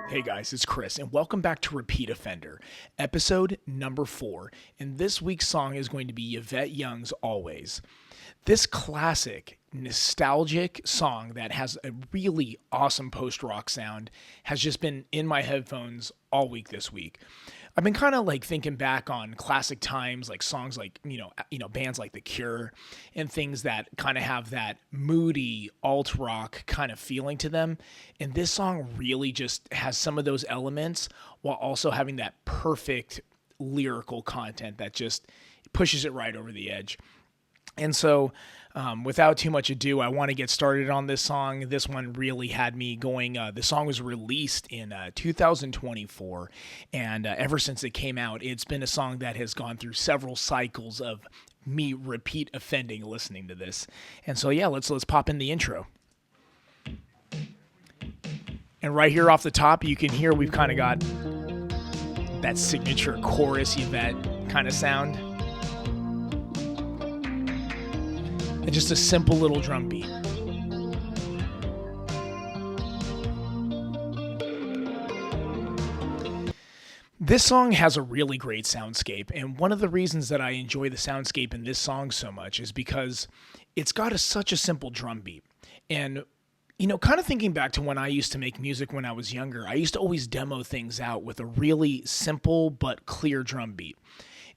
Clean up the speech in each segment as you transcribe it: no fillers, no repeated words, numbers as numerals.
Hey guys, it's Chris, and welcome back to Repeat Offender, episode number 4. And this week's song is going to be Yvette Young's Always. This classic, nostalgic song that has a really awesome post-rock sound has just been in my headphones all week this week. I've been kind of like thinking back on classic times, like songs like, bands like The Cure and things that kind of have that moody alt rock kind of feeling to them. And this song really just has some of those elements while also having that perfect lyrical content that just pushes it right over the edge. And so, without too much ado, I want to get started on this song. This one really had me going. The song was released in 2024, and ever since it came out, it's been a song that has gone through several cycles of me repeat offending listening to this. And so, yeah, let's pop in the intro. And right here off the top, you can hear we've kind of got that signature chorus Yvette kind of sound. And just a simple little drum beat. This song has a really great soundscape, and one of the reasons that I enjoy the soundscape in this song so much is because it's got such a simple drum beat. And, kind of thinking back to when I used to make music when I was younger, I used to always demo things out with a really simple but clear drum beat.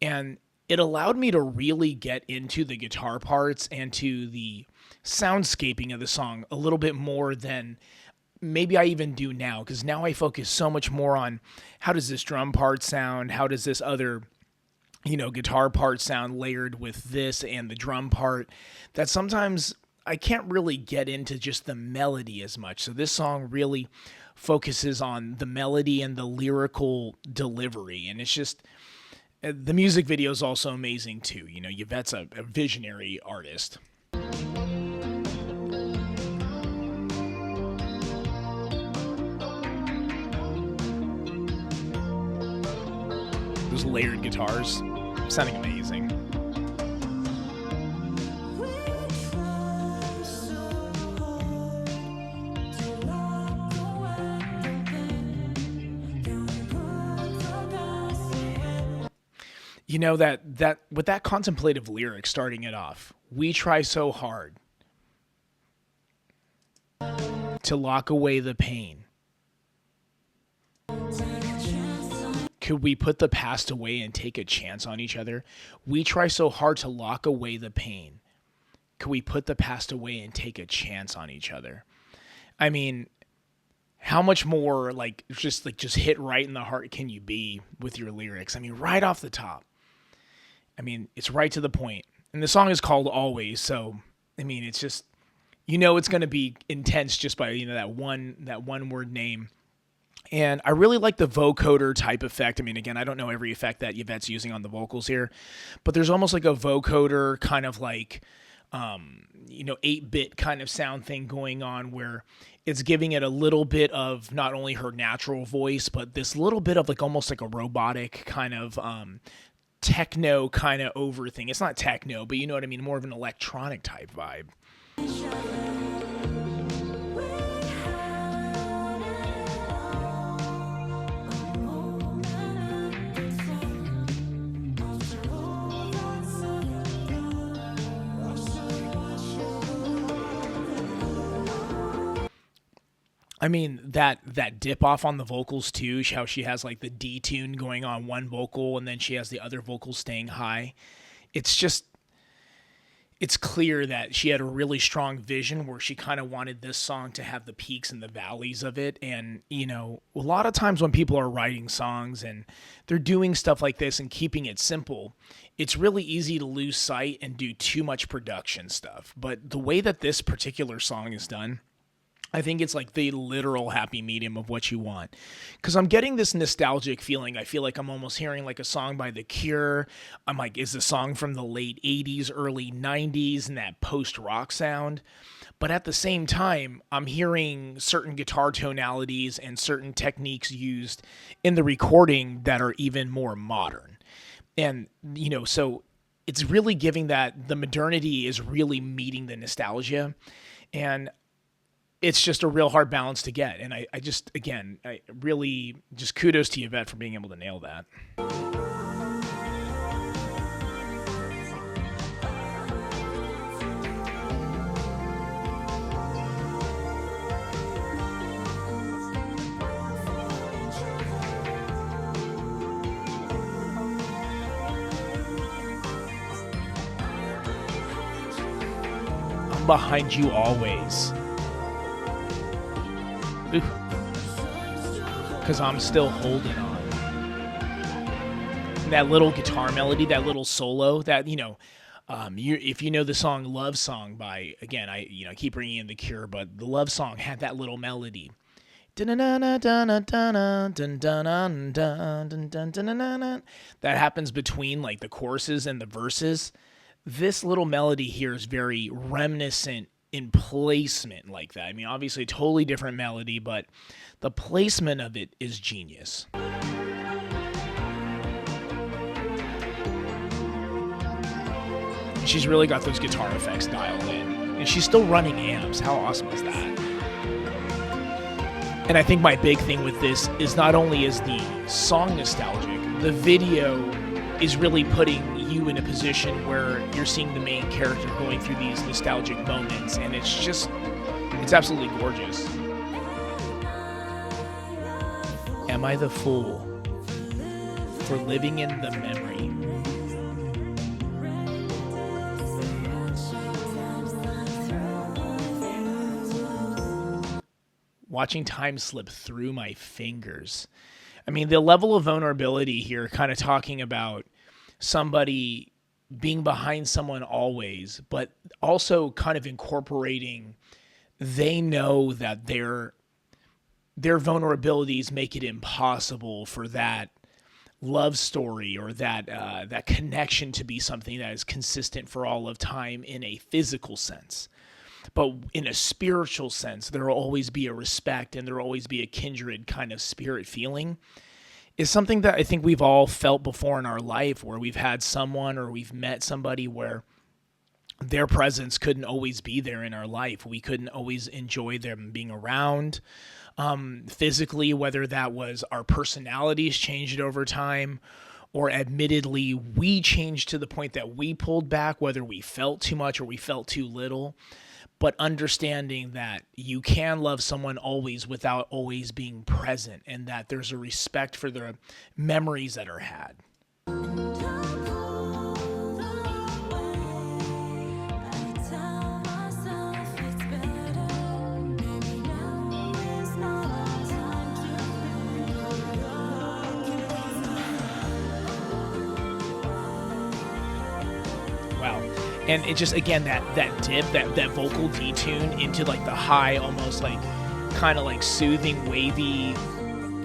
And it allowed me to really get into the guitar parts and to the soundscaping of the song a little bit more than maybe I even do now, because now I focus so much more on how does this drum part sound, how does this other guitar part sound layered with this and the drum part, that sometimes I can't really get into just the melody as much. So this song really focuses on the melody and the lyrical delivery, and it's just the music video is also amazing too. Yvette's a visionary artist. Those layered guitars sounding amazing. That with that contemplative lyric starting it off, we try so hard to lock away the pain. Could we put the past away and take a chance on each other? We try so hard to lock away the pain. Could we put the past away and take a chance on each other? I mean, how much more just hit right in the heart can you be with your lyrics? I mean, right off the top. I mean, it's right to the point. And the song is called Always, so I mean, it's just it's going to be intense just by that one word name. And I really like the vocoder type effect. I mean, again, I don't know every effect that Yvette's using on the vocals here, but there's almost like a vocoder kind of like 8-bit kind of sound thing going on where it's giving it a little bit of not only her natural voice, but this little bit of like almost like a robotic kind of techno kind of over thing. It's not techno, but you know what I mean, more of an electronic type vibe. I mean, that dip off on the vocals too, how she has like the D tune going on one vocal and then she has the other vocals staying high. It's clear that she had a really strong vision where she kind of wanted this song to have the peaks and the valleys of it. And, a lot of times when people are writing songs and they're doing stuff like this and keeping it simple, it's really easy to lose sight and do too much production stuff. But the way that this particular song is done, I think it's like the literal happy medium of what you want. Because I'm getting this nostalgic feeling. I feel like I'm almost hearing like a song by The Cure. I'm like, is the song from the late 80s, early 90s, and that post-rock sound? But at the same time, I'm hearing certain guitar tonalities and certain techniques used in the recording that are even more modern. And, so it's really giving that the modernity is really meeting the nostalgia. And it's just a real hard balance to get. And I just, again, I really just kudos to Yvette for being able to nail that. I'm behind you always. Because I'm still holding on. That little guitar melody, that little solo, that, if you know the song Love Song by, again, I keep bringing in The Cure, but the Love Song had that little melody. That happens between like the choruses and the verses. This little melody here is very reminiscent in placement like that. I mean, obviously, totally different melody, but the placement of it is genius. She's really got those guitar effects dialed in. And she's still running amps. How awesome is that? And I think my big thing with this is not only is the song nostalgic, the video is really putting you in a position where you're seeing the main character going through these nostalgic moments, and it's absolutely gorgeous. Am I the fool for living in the memory? Watching time slip through my fingers. I mean, the level of vulnerability here, kind of talking about somebody being behind someone always, but also kind of incorporating, they know that their vulnerabilities make it impossible for that love story or that connection to be something that is consistent for all of time in a physical sense. But in a spiritual sense, there will always be a respect and there will always be a kindred kind of spirit feeling. Is something that I think we've all felt before in our life, where we've had someone or we've met somebody where their presence couldn't always be there in our life. We couldn't always enjoy them being around physically, whether that was our personalities changed over time, or admittedly we changed to the point that we pulled back, whether we felt too much or we felt too little. But understanding that you can love someone always without always being present, and that there's a respect for the memories that are had. Wow. And it just, again, that dip, that vocal detune into like the high, almost like kind of like soothing, wavy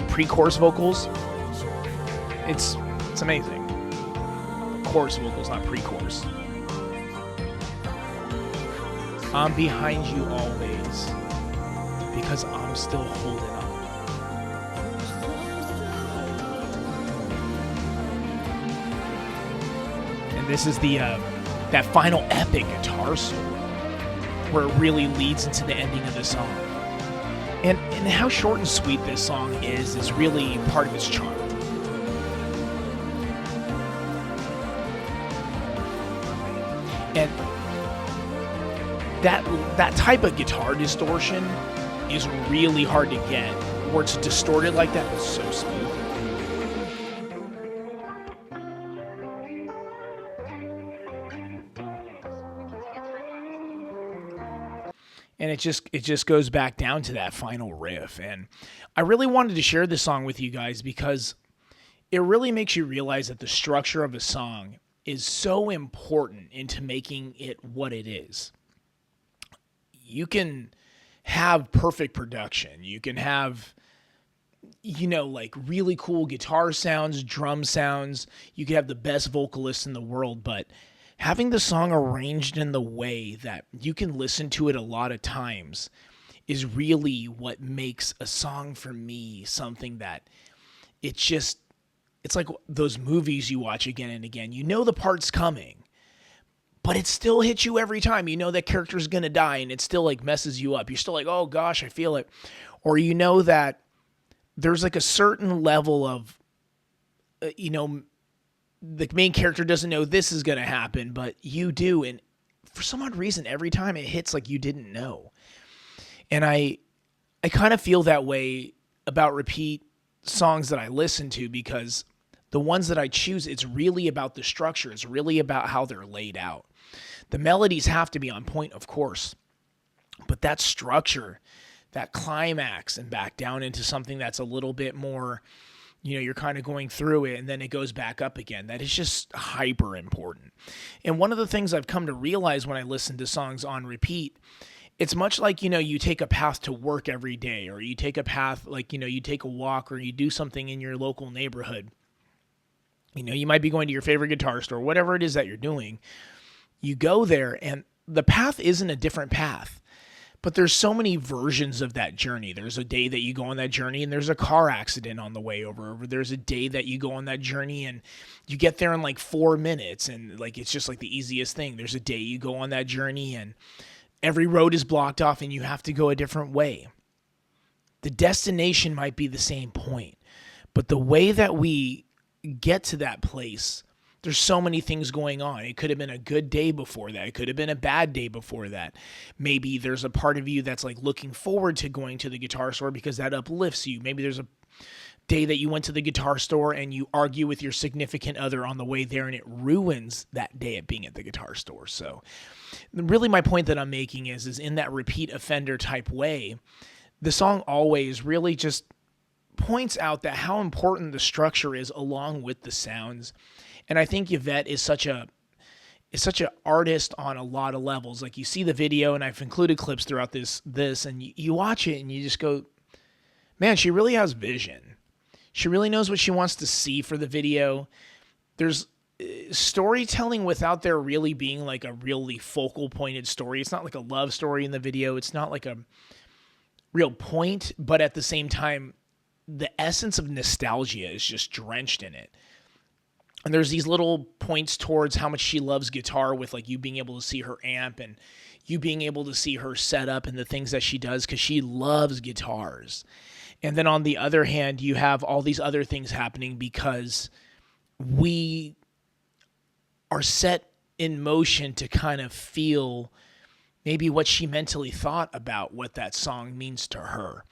pre-chorus vocals. It's amazing. Chorus vocals, not pre-chorus. I'm behind you always because I'm still holding on. And this is that final epic guitar solo where it really leads into the ending of the song. And how short and sweet this song is really part of its charm. And that type of guitar distortion is really hard to get, where it's distorted like that but so smooth. And it just goes back down to that final riff. And I really wanted to share this song with you guys because it really makes you realize that the structure of a song is so important into making it what it is. You can have perfect production. You can have, like really cool guitar sounds, drum sounds. You can have the best vocalists in the world, but having the song arranged in the way that you can listen to it a lot of times is really what makes a song for me something that it's like those movies you watch again and again. You know the part's coming, but it still hits you every time. You know that character's going to die and it still like messes you up. You're still like, oh gosh, I feel it. Or you know that there's like a certain level of, the main character doesn't know this is going to happen, but you do. And for some odd reason, every time it hits like you didn't know. And I kind of feel that way about repeat songs that I listen to, because the ones that I choose, it's really about the structure. It's really about how they're laid out. The melodies have to be on point, of course, but that structure, that climax and back down into something that's a little bit more, you're kind of going through it and then it goes back up again. That is just hyper important. And one of the things I've come to realize when I listen to songs on repeat, it's much like, you take a path to work every day, or you take a path like, you take a walk, or you do something in your local neighborhood. You might be going to your favorite guitar store, whatever it is that you're doing. You go there and the path isn't a different path, but there's so many versions of that journey. There's a day that you go on that journey and there's a car accident on the way over. Or there's a day that you go on that journey and you get there in like 4 minutes and like it's just like the easiest thing. There's a day you go on that journey and every road is blocked off and you have to go a different way. The destination might be the same point, but the way that we get to that place, there's so many things going on. It could have been a good day before that. It could have been a bad day before that. Maybe there's a part of you that's like looking forward to going to the guitar store because that uplifts you. Maybe there's a day that you went to the guitar store and you argue with your significant other on the way there and it ruins that day at being at the guitar store. So really my point that I'm making is in that repeat offender type way, the song Always really just points out that how important the structure is along with the sounds. And I think Yvette is such an artist on a lot of levels. Like you see the video, and I've included clips throughout this and you watch it and you just go, man, she really has vision. She really knows what she wants to see for the video. There's storytelling without there really being like a really focal pointed story. It's not like a love story in the video. It's not like a real point, but at the same time, the essence of nostalgia is just drenched in it. And there's these little points towards how much she loves guitar, with like you being able to see her amp and you being able to see her setup and the things that she does because she loves guitars. And then on the other hand, you have all these other things happening because we are set in motion to kind of feel maybe what she mentally thought about what that song means to her.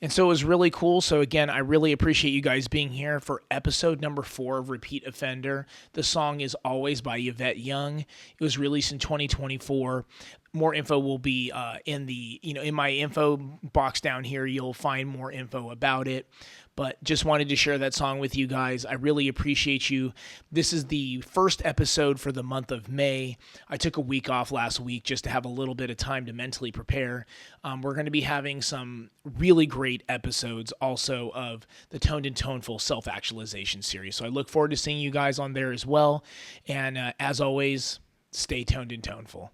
And so it was really cool. So again, I really appreciate you guys being here for episode number 4 of Repeat Offender. The song is Always by Yvette Young. It was released in 2024. More info will be in my info box down here. You'll find more info about it. But just wanted to share that song with you guys. I really appreciate you. This is the first episode for the month of May. I took a week off last week just to have a little bit of time to mentally prepare. We're going to be having some really great episodes also of the Toned and Toneful Self-Actualization series. So I look forward to seeing you guys on there as well. And as always, stay toned and toneful.